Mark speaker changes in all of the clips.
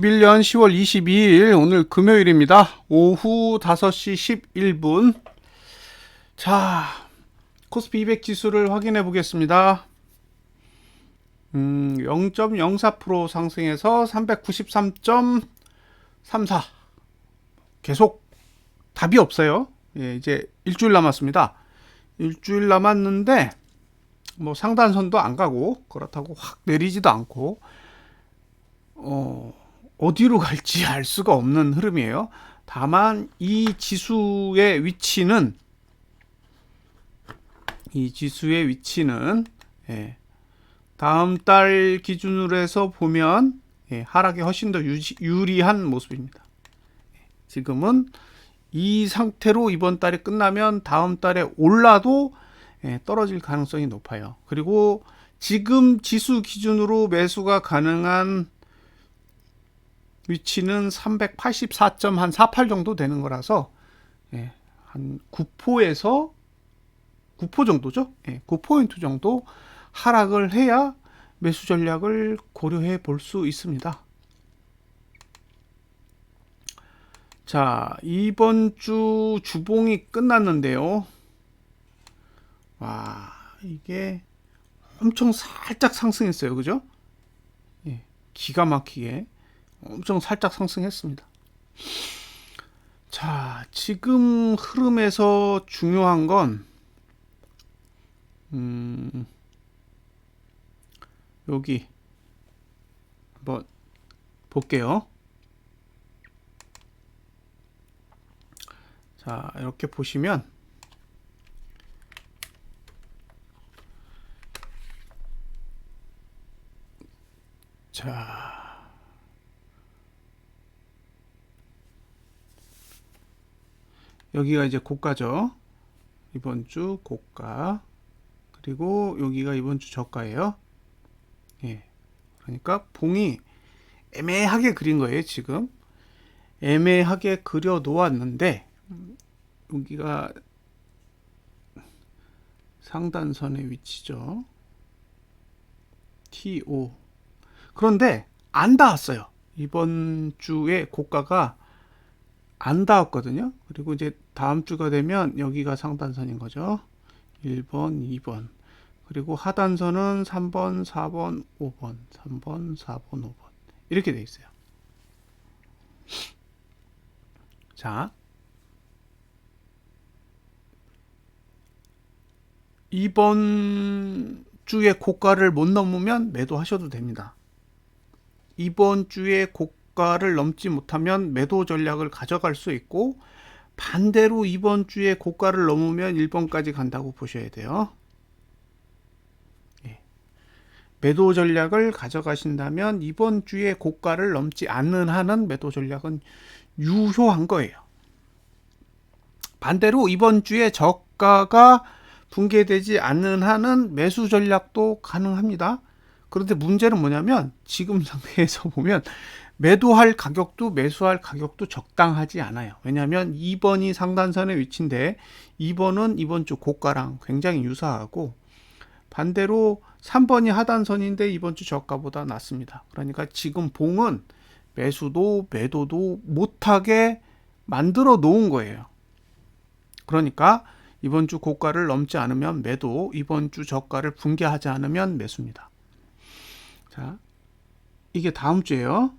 Speaker 1: 2021년 10월 22일 오늘 금요일입니다. 오후 5시 11분. 자, 코스피 200 지수를 확인해 보겠습니다. 0.04% 상승해서 393.34. 계속 답이 없어요. 예, 이제 일주일 남았습니다. 일주일 남았는데 뭐 상단선도 안 가고 그렇다고 확 내리지도 않고 어디로 갈지 알 수가 없는 흐름이에요. 다만 이 지수의 위치는 예, 다음 달 기준으로 해서 보면 하락이 훨씬 더 유리한 모습입니다. 지금은 이 상태로 이번 달이 끝나면 다음 달에 올라도 떨어질 가능성이 높아요. 그리고 지금 지수 기준으로 매수가 가능한 위치는 384.48 정도 되는 거라서 한 9포에서 9포 정도죠. 9포인트 정도 하락을 해야 매수 전략을 고려해 볼 수 있습니다. 자, 이번 주 주봉이 끝났는데요. 와, 이게 엄청 살짝 상승했어요. 그죠? 기가 막히게 엄청 살짝 상승했습니다. 자, 지금 흐름에서 중요한 건 여기 한번 볼게요. 자, 이렇게 보시면 자, 여기가 이제 고가죠. 이번 주 고가. 그리고 여기가 이번 주 저가예요. 그러니까 봉이 애매하게 그린 거예요, 지금. 애매하게 그려 놓았는데 여기가 상단선의 위치죠. TO. 그런데 안 닿았어요. 이번 주에 고가가 안 닿았거든요. 그리고 이제 다음 주가 되면 여기가 상단선인 거죠. 1번, 2번. 그리고 하단선은 3번, 4번, 5번. 3번, 4번, 5번. 이렇게 돼 있어요. 자, 이번 주에 고가를 못 넘으면 매도하셔도 됩니다. 이번 주에 고가를 넘지 못하면 매도 전략을 가져갈 수 있고, 반대로 이번 주에 고가를 넘으면 1번까지 간다고 보셔야 돼요. 매도 전략을 가져가신다면 이번 주에 고가를 넘지 않는 한은 매도 전략은 유효한 거예요. 반대로 이번 주에 저가가 붕괴되지 않는 한은 매수 전략도 가능합니다. 그런데 문제는 뭐냐면 지금 상태에서 보면 매도할 가격도 매수할 가격도 적당하지 않아요. 왜냐하면 2번이 상단선의 위치인데 2번은 이번 주 고가랑 굉장히 유사하고, 반대로 3번이 하단선인데 이번 주 저가보다 낮습니다. 그러니까 지금 봉은 매수도 매도도 못하게 만들어 놓은 거예요. 그러니까 이번 주 고가를 넘지 않으면 매도, 이번 주 저가를 붕괴하지 않으면 매수입니다. 자, 이게 다음 주예요.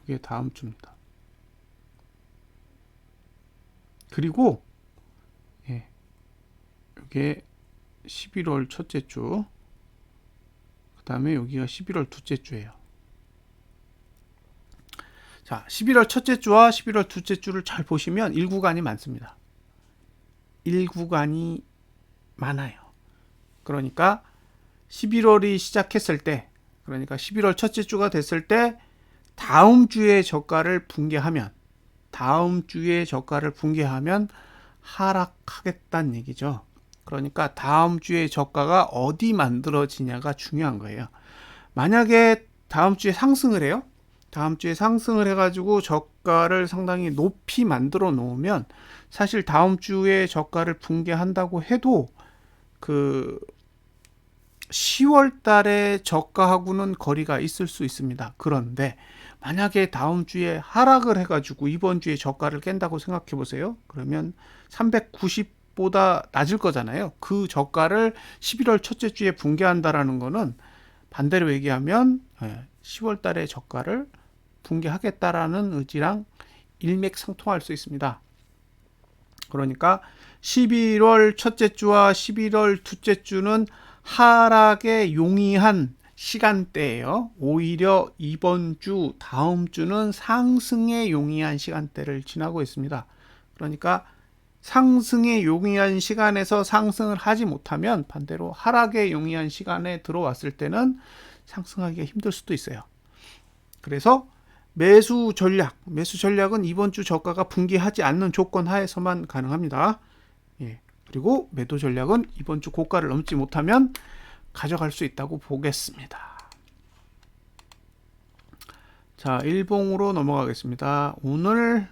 Speaker 1: 이게 다음 주입니다. 그리고 이게 11월 첫째 주, 그 다음에 여기가 11월 둘째 주예요. 자, 11월 첫째 주와 11월 둘째 주를 잘 보시면 1구간이 많습니다. 1구간이 많아요. 그러니까 11월이 시작했을 때, 그러니까 11월 첫째 주가 됐을 때 다음 주에 저가를 붕괴하면 하락하겠다는 얘기죠. 그러니까 다음 주에 저가가 어디 만들어지냐가 중요한 거예요. 만약에 다음 주에 상승을 해요. 다음 주에 상승을 해가지고 저가를 상당히 높이 만들어 놓으면 사실 다음 주에 저가를 붕괴한다고 해도 그 10월 달에 저가하고는 거리가 있을 수 있습니다. 그런데 만약에 다음 주에 하락을 해가지고 이번 주에 저가를 깬다고 생각해 보세요. 그러면 390보다 낮을 거잖아요. 그 저가를 11월 첫째 주에 붕괴한다라는 거는 반대로 얘기하면 10월 달에 저가를 붕괴하겠다라는 의지랑 일맥상통할 수 있습니다. 그러니까 11월 첫째 주와 11월 둘째 주는 하락에 용이한 시간대예요. 오히려 이번 주, 다음 주는 상승에 용이한 시간대를 지나고 있습니다. 그러니까 상승에 용이한 시간에서 상승을 하지 못하면 반대로 하락에 용이한 시간에 들어왔을 때는 상승하기가 힘들 수도 있어요. 그래서 매수 전략은 이번 주 저가가 붕괴하지 않는 조건 하에서만 가능합니다. 예. 그리고 매도 전략은 이번 주 고가를 넘지 못하면 가져갈 수 있다고 보겠습니다. 자, 일봉으로 넘어가겠습니다. 오늘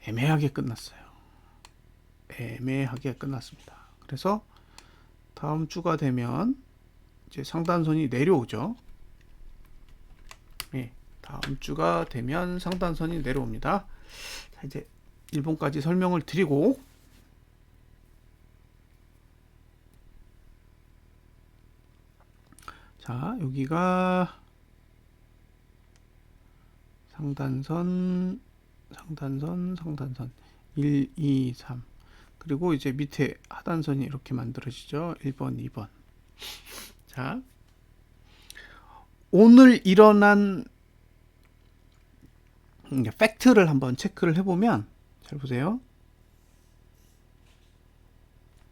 Speaker 1: 애매하게 끝났어요. 애매하게 끝났습니다. 그래서 다음 주가 되면 이제 상단선이 내려오죠. 예, 다음 주가 되면 상단선이 내려옵니다. 자, 이제 일봉까지 설명을 드리고 자, 여기가 상단선 1, 2, 3 그리고 이제 밑에 하단선이 이렇게 만들어지죠. 1번, 2번. 자, 오늘 일어난 팩트를 한번 체크를 해보면 잘 보세요.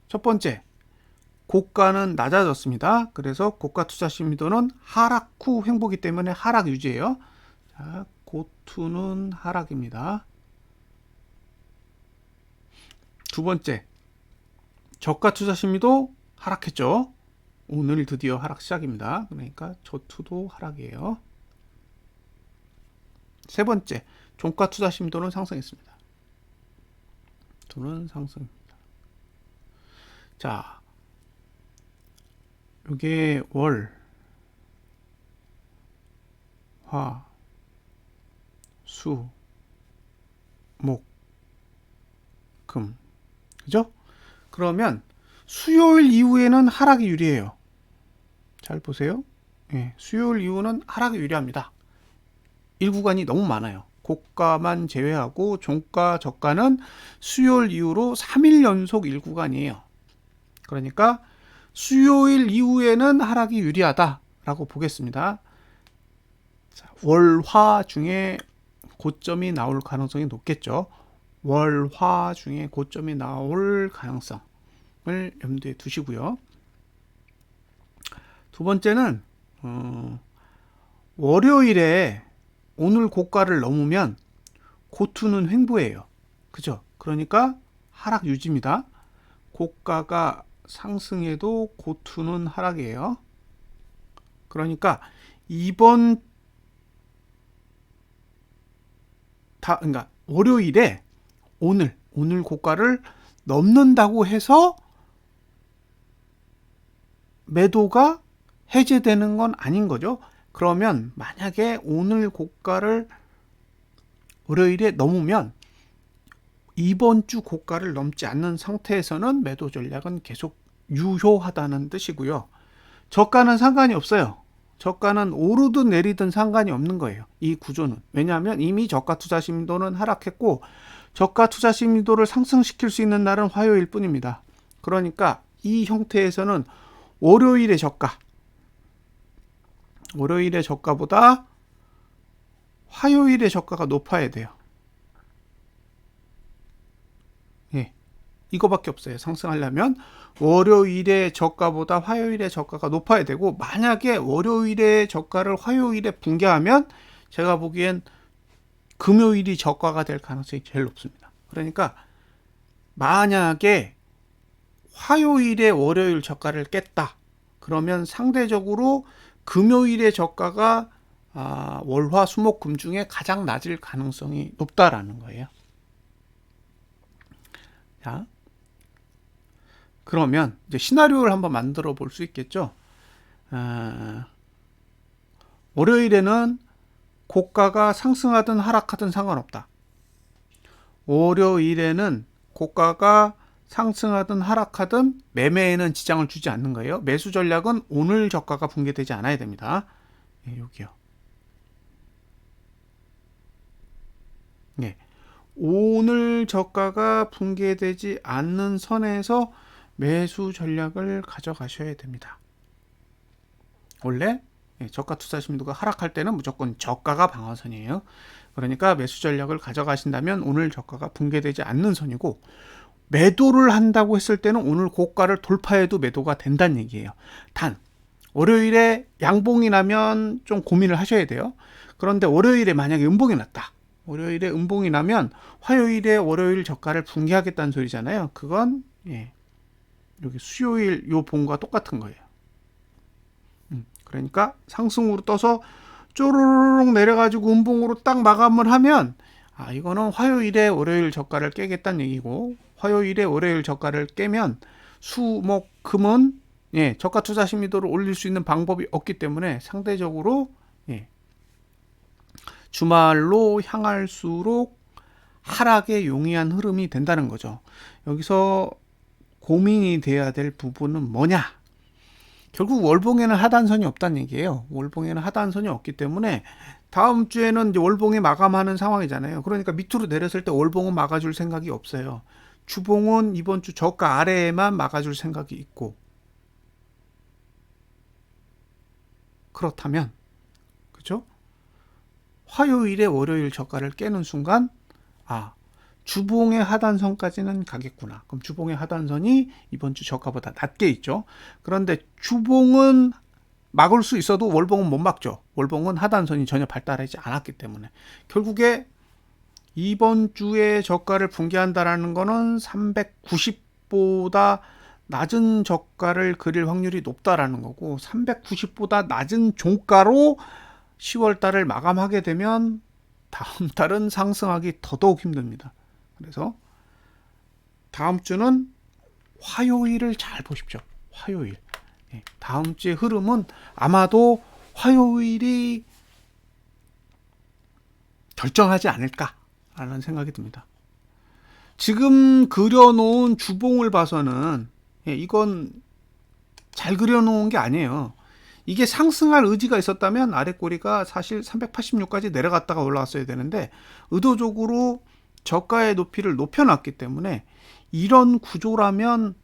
Speaker 1: 첫 번째, 고가는 낮아졌습니다. 그래서 고가 투자 심리도는 하락 후 횡보기 때문에 하락 유지예요. 자, 고투는 하락입니다. 두 번째, 저가 투자 심리도 하락했죠. 오늘 드디어 하락 시작입니다. 그러니까 저투도 하락이에요. 세 번째, 종가 투자 심도는 상승했습니다. 도는 상승입니다. 자, 이게 월, 화, 수, 목, 금. 그죠? 그러면 수요일 이후에는 하락이 유리해요. 잘 보세요. 예, 수요일 이후는 하락이 유리합니다. 일구간이 너무 많아요. 고가만 제외하고 종가, 저가는 수요일 이후로 3일 연속 일구간이에요. 그러니까 수요일 이후에는 하락이 유리하다라고 보겠습니다. 자, 월, 화 중에 고점이 나올 가능성이 높겠죠. 월, 화 중에 고점이 나올 가능성을 염두에 두시고요. 두 번째는 월요일에 오늘 고가를 넘으면 고투는 횡보예요. 그죠? 그러니까 하락 유지입니다. 고가가 상승해도 고투는 하락이에요. 그러니까 이번 그러니까 월요일에 오늘 고가를 넘는다고 해서 매도가 해제되는 건 아닌 거죠. 그러면 만약에 오늘 고가를 월요일에 넘으면 이번 주 고가를 넘지 않는 상태에서는 매도 전략은 계속 유효하다는 뜻이고요. 저가는 상관이 없어요. 저가는 오르든 내리든 상관이 없는 거예요. 이 구조는. 왜냐하면 이미 저가 투자 심도는 하락했고 저가 투자 심도를 상승시킬 수 있는 날은 화요일 뿐입니다. 그러니까 이 형태에서는 월요일의 저가보다 화요일의 저가가 높아야 돼요. 예, 이거밖에 없어요. 상승하려면 월요일의 저가보다 화요일의 저가가 높아야 되고, 만약에 월요일의 저가를 화요일에 붕괴하면 제가 보기엔 금요일이 저가가 될 가능성이 제일 높습니다. 그러니까 만약에 화요일에 월요일 저가를 깼다, 그러면 상대적으로 금요일의 저가가 월화 수목 금 중에 가장 낮을 가능성이 높다라는 거예요. 자, 그러면 이제 시나리오를 한번 만들어 볼 수 있겠죠. 월요일에는 고가가 상승하든 하락하든 상관없다. 월요일에는 고가가 상승하든 하락하든 매매에는 지장을 주지 않는 거예요. 매수 전략은 오늘 저가가 붕괴되지 않아야 됩니다. 예, 여기요. 예. 오늘 저가가 붕괴되지 않는 선에서 매수 전략을 가져가셔야 됩니다. 원래 저가 투자 심도가 하락할 때는 무조건 저가가 방어선이에요. 그러니까 매수 전략을 가져가신다면 오늘 저가가 붕괴되지 않는 선이고, 매도를 한다고 했을 때는 오늘 고가를 돌파해도 매도가 된다는 얘기예요. 단 월요일에 양봉이 나면 좀 고민을 하셔야 돼요. 그런데 월요일에 만약에 음봉이 났다. 월요일에 음봉이 나면 화요일에 월요일 저가를 붕괴하겠다는 소리잖아요. 그건 여기 수요일 요 봉과 똑같은 거예요. 그러니까 상승으로 떠서 쪼르륵 내려가지고 음봉으로 딱 마감을 하면 이거는 화요일에 월요일 저가를 깨겠다는 얘기고, 화요일에 월요일 저가를 깨면 수, 목, 금은 저가 투자 심리도를 올릴 수 있는 방법이 없기 때문에 상대적으로 주말로 향할수록 하락에 용이한 흐름이 된다는 거죠. 여기서 고민이 돼야 될 부분은 뭐냐? 결국 월봉에는 하단선이 없다는 얘기예요. 월봉에는 하단선이 없기 때문에 다음 주에는 이제 월봉이 마감하는 상황이잖아요. 그러니까 밑으로 내렸을 때 월봉은 막아줄 생각이 없어요. 주봉은 이번 주 저가 아래에만 막아줄 생각이 있고, 그렇다면 그죠? 화요일에 월요일 저가를 깨는 순간 주봉의 하단선까지는 가겠구나. 그럼 주봉의 하단선이 이번 주 저가보다 낮게 있죠. 그런데 주봉은 막을 수 있어도 월봉은 못 막죠. 월봉은 하단선이 전혀 발달하지 않았기 때문에 결국에 이번 주에 저가를 붕괴한다라는 거는 390보다 낮은 저가를 그릴 확률이 높다라는 거고, 390보다 낮은 종가로 10월 달을 마감하게 되면 다음 달은 상승하기 더더욱 힘듭니다. 그래서 다음 주는 화요일을 잘 보십시오. 화요일. 다음 주의 흐름은 아마도 화요일이 결정하지 않을까라는 생각이 듭니다. 지금 그려놓은 주봉을 봐서는 이건 잘 그려놓은 게 아니에요. 이게 상승할 의지가 있었다면 아래 꼬리가 사실 386까지 내려갔다가 올라왔어야 되는데 의도적으로 저가의 높이를 높여놨기 때문에, 이런 구조라면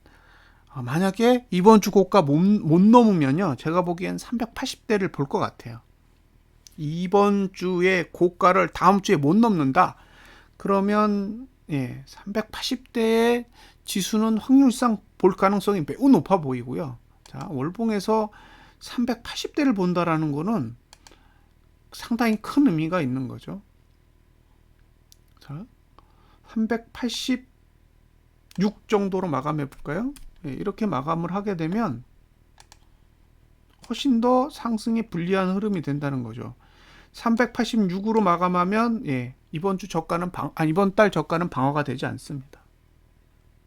Speaker 1: 만약에 이번 주 고가 못 넘으면요, 제가 보기엔 380대를 볼 것 같아요. 이번 주에 고가를 다음 주에 못 넘는다 그러면 380대의 지수는 확률상 볼 가능성이 매우 높아 보이고요. 자, 월봉에서 380대를 본다라는 거는 상당히 큰 의미가 있는 거죠. 자, 386 정도로 마감해 볼까요? 이렇게 마감을 하게 되면 훨씬 더 상승에 불리한 흐름이 된다는 거죠. 386으로 마감하면 이번 주 저가는 이번 달 저가는 방어가 되지 않습니다.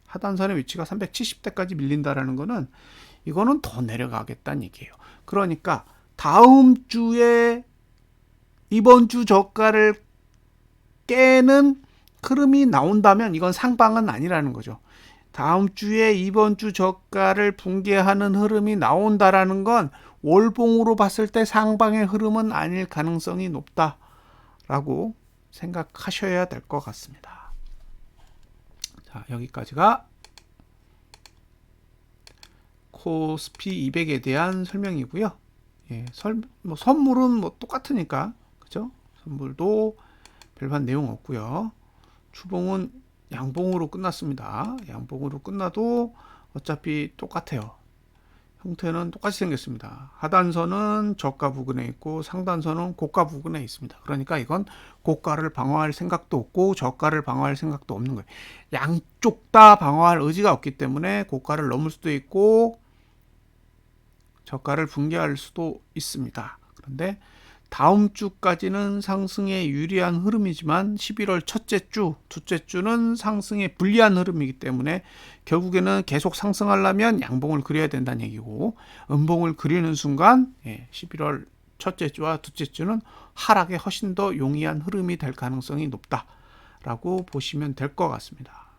Speaker 1: 하단선의 위치가 370대까지 밀린다라는 거는 이거는 더 내려가겠다는 얘기예요. 그러니까 다음 주에 이번 주 저가를 깨는 흐름이 나온다면 이건 상방은 아니라는 거죠. 다음 주에 이번 주 저가를 붕괴하는 흐름이 나온다라는 건 월봉으로 봤을 때 상방의 흐름은 아닐 가능성이 높다라고 생각하셔야 될 것 같습니다. 자, 여기까지가 코스피 200에 대한 설명이고요. 선물은 똑같으니까, 그죠? 선물도 별반 내용 없고요. 추봉은 양봉으로 끝났습니다. 양봉으로 끝나도 어차피 똑같아요. 형태는 똑같이 생겼습니다. 하단선은 저가 부근에 있고 상단선은 고가 부근에 있습니다. 그러니까 이건 고가를 방어할 생각도 없고 저가를 방어할 생각도 없는 거예요. 양쪽 다 방어할 의지가 없기 때문에 고가를 넘을 수도 있고 저가를 붕괴할 수도 있습니다. 그런데 다음 주까지는 상승에 유리한 흐름이지만 11월 첫째 주, 둘째 주는 상승에 불리한 흐름이기 때문에 결국에는 계속 상승하려면 양봉을 그려야 된다는 얘기고, 음봉을 그리는 순간 11월 첫째 주와 둘째 주는 하락에 훨씬 더 용이한 흐름이 될 가능성이 높다라고 보시면 될 것 같습니다.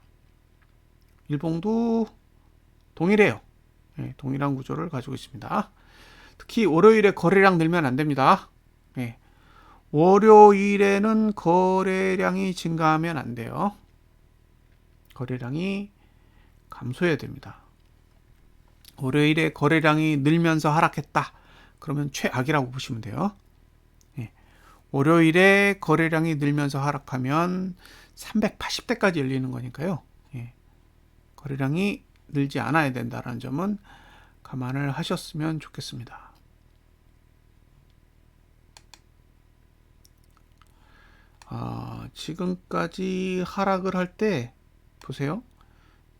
Speaker 1: 일봉도 동일해요. 동일한 구조를 가지고 있습니다. 특히 월요일에 거래량 늘면 안 됩니다. 월요일에는 거래량이 증가하면 안 돼요. 거래량이 감소해야 됩니다. 월요일에 거래량이 늘면서 하락했다. 그러면 최악이라고 보시면 돼요. 월요일에 거래량이 늘면서 하락하면 380대까지 열리는 거니까요. 거래량이 늘지 않아야 된다는 점은 감안을 하셨으면 좋겠습니다. 지금까지 하락을 할 때 보세요.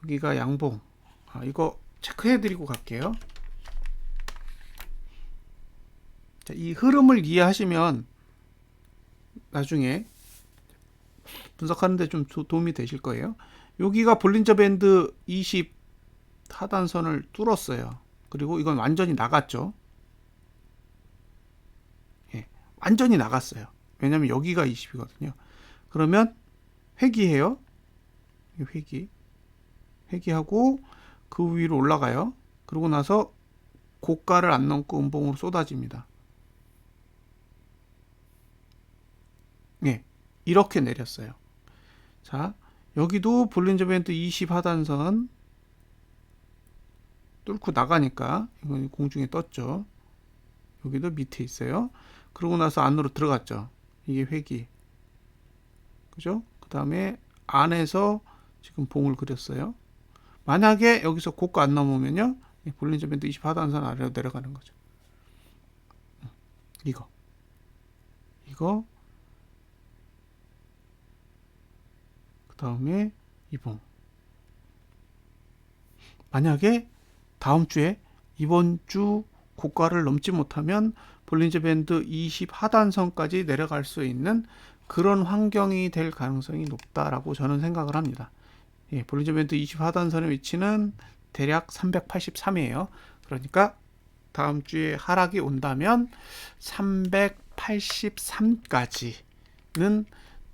Speaker 1: 여기가 양봉. 이거 체크해 드리고 갈게요. 자, 이 흐름을 이해하시면 나중에 분석하는데 좀 도움이 되실 거예요. 여기가 볼린저 밴드 20 하단선을 뚫었어요. 그리고 이건 완전히 나갔죠. 완전히 나갔어요. 왜냐면 여기가 20이거든요. 그러면 회귀해요. 회귀하고 그 위로 올라가요. 그러고 나서 고가를 안 넘고 음봉으로 쏟아집니다. 이렇게 내렸어요. 자, 여기도 볼린저 밴드 20 하단선 뚫고 나가니까 이건 공중에 떴죠. 여기도 밑에 있어요. 그러고 나서 안으로 들어갔죠. 이게 회귀. 그죠? 그 다음에 안에서 지금 봉을 그렸어요. 만약에 여기서 고가 안 넘으면요, 볼린저 밴드 20 하단선 아래로 내려가는 거죠. 이거 그 다음에 이봉. 만약에 다음 주에 이번 주 고가를 넘지 못하면 볼린저 밴드 20 하단선까지 내려갈 수 있는 그런 환경이 될 가능성이 높다라고 저는 생각을 합니다. 볼린저 밴드 20 하단선의 위치는 대략 383이에요. 그러니까 다음 주에 하락이 온다면 383까지는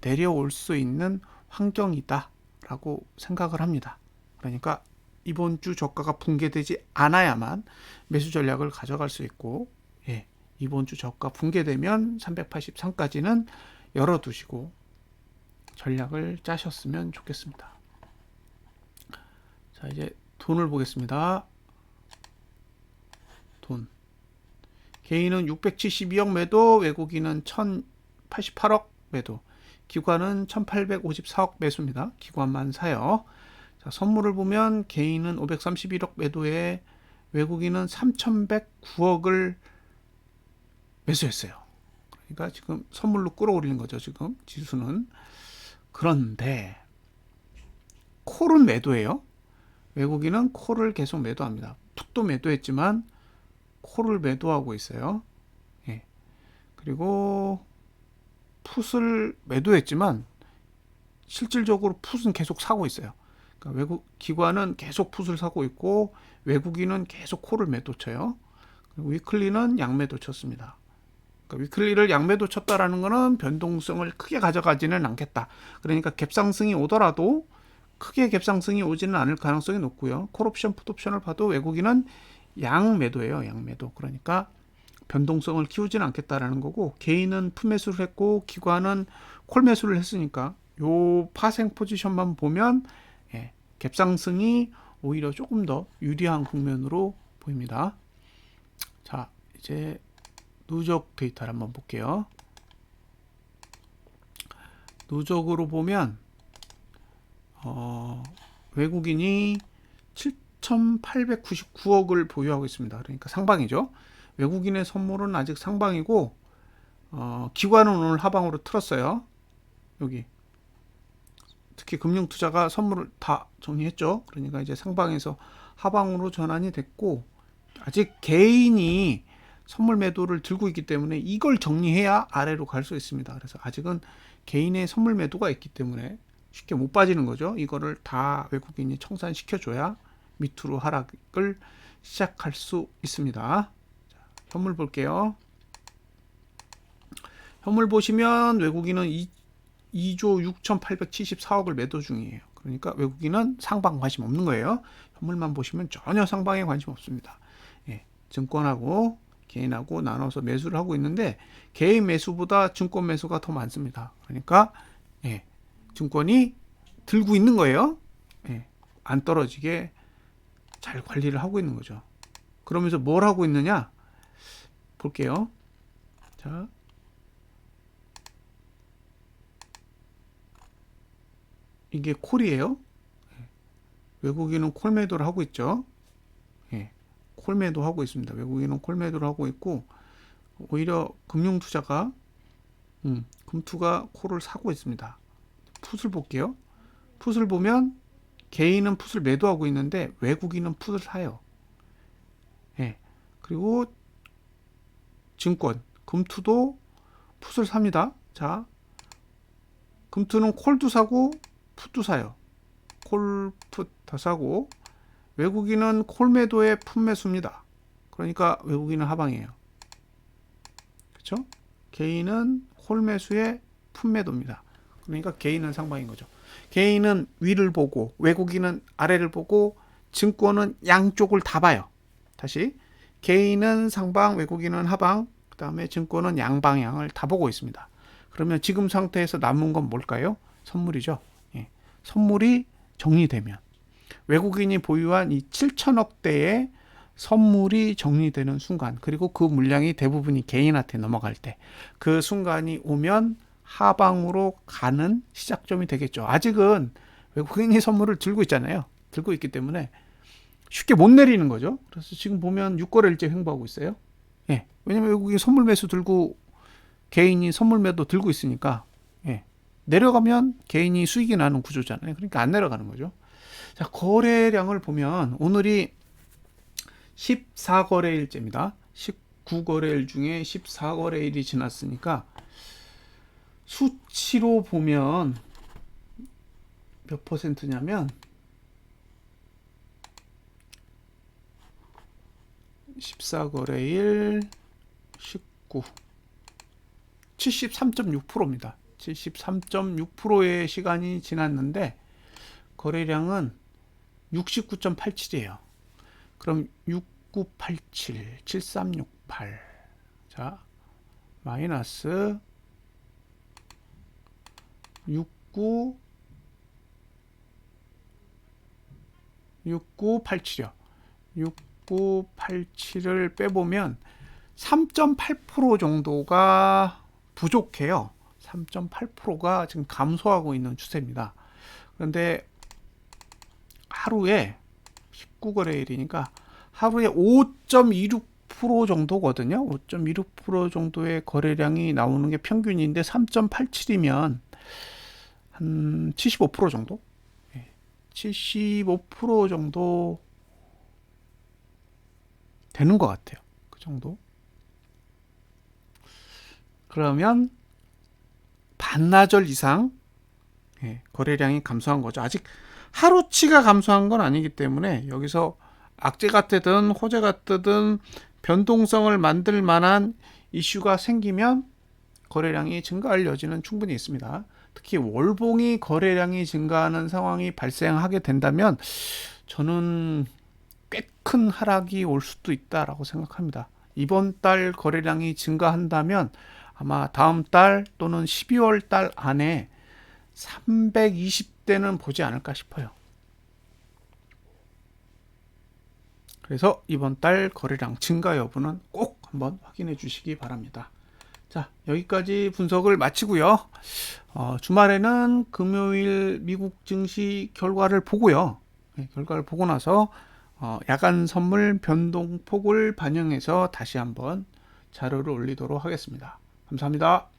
Speaker 1: 내려올 수 있는 환경이다 라고 생각을 합니다. 그러니까 이번 주 저가가 붕괴되지 않아야만 매수 전략을 가져갈 수 있고, 이번 주 저가 붕괴되면 383까지는 열어두시고 전략을 짜셨으면 좋겠습니다. 자, 이제 돈을 보겠습니다. 돈. 개인은 672억 매도, 외국인은 1088억 매도, 기관은 1854억 매수입니다. 기관만 사요. 자, 선물을 보면 개인은 531억 매도에 외국인은 3109억을 매수했어요. 그러니까 지금 선물로 끌어올리는 거죠. 지금 지수는. 그런데 콜은 매도예요. 외국인은 콜을 계속 매도합니다. 풋도 매도했지만 콜을 매도하고 있어요. 그리고 풋을 매도했지만 실질적으로 풋은 계속 사고 있어요. 그러니까 외국 기관은 계속 풋을 사고 있고 외국인은 계속 콜을 매도 쳐요. 그리고 위클리는 양매도 쳤습니다. 그러니까 위클리를 양매도 쳤다라는 것은 변동성을 크게 가져가지는 않겠다. 그러니까 갭상승이 오더라도 크게 갭상승이 오지는 않을 가능성이 높고요. 콜옵션, 풋옵션을 봐도 외국인은 양매도예요. 양매도. 그러니까 변동성을 키우지는 않겠다라는 거고, 개인은 풋매수를 했고 기관은 콜매수를 했으니까 요 파생 포지션만 보면 갭상승이 오히려 조금 더 유리한 국면으로 보입니다. 자, 이제 누적 데이터를 한번 볼게요. 누적으로 보면 외국인이 7,899억을 보유하고 있습니다. 그러니까 상방이죠. 외국인의 선물은 아직 상방이고 기관은 오늘 하방으로 틀었어요. 여기 특히 금융투자가 선물을 다 정리했죠. 그러니까 이제 상방에서 하방으로 전환이 됐고, 아직 개인이 선물 매도를 들고 있기 때문에 이걸 정리해야 아래로 갈 수 있습니다. 그래서 아직은 개인의 선물 매도가 있기 때문에 쉽게 못 빠지는 거죠. 이거를 다 외국인이 청산시켜줘야 밑으로 하락을 시작할 수 있습니다. 자, 현물 볼게요. 현물 보시면 외국인은 2조 6,874억을 매도 중이에요. 그러니까 외국인은 상방 관심 없는 거예요. 현물만 보시면 전혀 상방에 관심 없습니다. 예, 증권하고 개인하고 나눠서 매수를 하고 있는데 개인 매수보다 증권 매수가 더 많습니다. 그러니까 예, 증권이 들고 있는 거예요. 예, 안 떨어지게 잘 관리를 하고 있는 거죠. 그러면서 뭘 하고 있느냐 볼게요. 자, 이게 콜이에요. 외국인은 콜 매도를 하고 있죠. 예, 콜 매도 하고 있습니다. 외국인은 콜 매도를 하고 있고 오히려 금융투자가 금투가 콜을 사고 있습니다. 풋을 볼게요. 풋을 보면 개인은 풋을 매도하고 있는데 외국인은 풋을 사요. 예, 그리고 증권 금투도 풋을 삽니다. 자, 금투는 콜도 사고 풋도 사요. 콜, 풋 다 사고 외국인은 콜 매도에 풋 매수입니다. 그러니까 외국인은 하방이에요. 그렇죠? 개인은 콜 매수에 풋 매도입니다. 그러니까 개인은 상방인 거죠. 개인은 위를 보고 외국인은 아래를 보고 증권은 양쪽을 다 봐요. 다시 개인은 상방, 외국인은 하방, 그 다음에 증권은 양방향을 다 보고 있습니다. 그러면 지금 상태에서 남은 건 뭘까요? 선물이죠. 예. 선물이 정리되면 외국인이 보유한 이 7천억대의 선물이 정리되는 순간, 그리고 그 물량이 대부분이 개인한테 넘어갈 때, 그 순간이 오면 하방으로 가는 시작점이 되겠죠. 아직은 외국인이 선물을 들고 있잖아요. 들고 있기 때문에 쉽게 못 내리는 거죠. 그래서 지금 보면 6거래일째 횡보하고 있어요. 예. 왜냐면 외국인이 선물 매수 들고 개인이 선물 매도 들고 있으니까, 예. 내려가면 개인이 수익이 나는 구조잖아요. 그러니까 안 내려가는 거죠. 자, 거래량을 보면 오늘이 14거래일째입니다. 19거래일 중에 14거래일이 지났으니까 수치로 보면 몇 퍼센트냐면 14거래일 19 73.6%입니다. 73.6%의 시간이 지났는데 거래량은 69.87이에요. 그럼 6987, 7368. 자, 마이너스 6987이요. 6987을 빼보면 3.8% 정도가 부족해요. 3.8%가 지금 감소하고 있는 추세입니다. 그런데 하루에 19거래일이니까 하루에 5.26% 정도거든요. 5.26% 정도의 거래량이 나오는 게 평균인데 3.87이면 한 75% 정도? 75% 정도 되는 것 같아요. 그 정도. 그러면 반나절 이상 거래량이 감소한 거죠. 아직 하루치가 감소한 건 아니기 때문에 여기서 악재가 뜨든 호재가 뜨든 변동성을 만들 만한 이슈가 생기면 거래량이 증가할 여지는 충분히 있습니다. 특히 월봉이 거래량이 증가하는 상황이 발생하게 된다면 저는 꽤 큰 하락이 올 수도 있다라고 생각합니다. 이번 달 거래량이 증가한다면 아마 다음 달 또는 12월 달 안에 320대는 보지 않을까 싶어요. 그래서 이번 달 거래량 증가 여부는 꼭 한번 확인해 주시기 바랍니다. 자, 여기까지 분석을 마치고요. 주말에는 금요일 미국 증시 결과를 보고요. 결과를 보고 나서 야간 선물 변동폭을 반영해서 다시 한번 자료를 올리도록 하겠습니다. 감사합니다.